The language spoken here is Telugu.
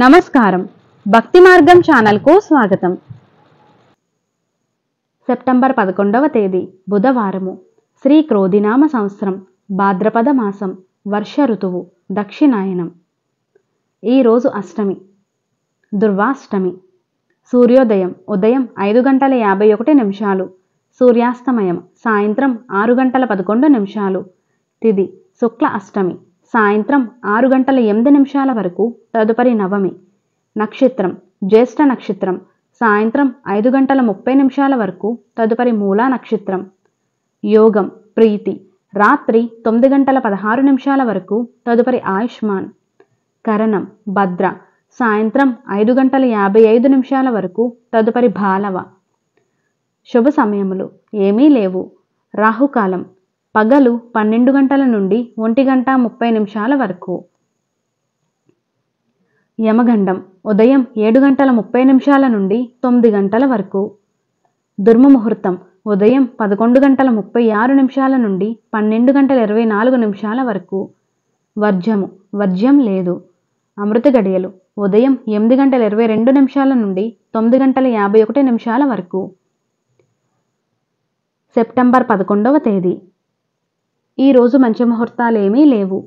నమస్కారం. భక్తి మార్గం ఛానల్కు స్వాగతం. సెప్టెంబర్ 11వ తేదీ బుధవారము. శ్రీ క్రోధినామ సంవత్సరం, భాద్రపద మాసం, వర్ష ఋతువు, దక్షిణాయనం. ఈరోజు అష్టమి, దుర్వాష్టమి. సూర్యోదయం ఉదయం 5:51, సూర్యాస్తమయం సాయంత్రం 6:11. తిథి శుక్ల అష్టమి, సాయంత్రం 6:08 వరకు, తదుపరి నవమి. నక్షత్రం జ్యేష్ఠ నక్షత్రం, సాయంత్రం 5:30 వరకు, తదుపరి మూలా నక్షత్రం. యోగం ప్రీతి, రాత్రి 9:16 వరకు, తదుపరి ఆయుష్మాన్. కరణం భద్ర, సాయంత్రం 5:55 వరకు, తదుపరి బాలవ. శుభ సమయములు ఏమీ లేవు. రాహుకాలం పగలు 12 గంటల నుండి 1:30 వరకు. యమగండం ఉదయం 7:30 నుండి 9 గంటల వరకు. దుర్ముహూర్తం ఉదయం 11:36 నుండి 12:24 వరకు. వర్జ్యం లేదు. అమృత గడియలు ఉదయం 8:22 నుండి 9:51 వరకు. సెప్టెంబర్ 11వ తేదీ. ఈరోజు మంచి ముహూర్తాలేమీ లేవు.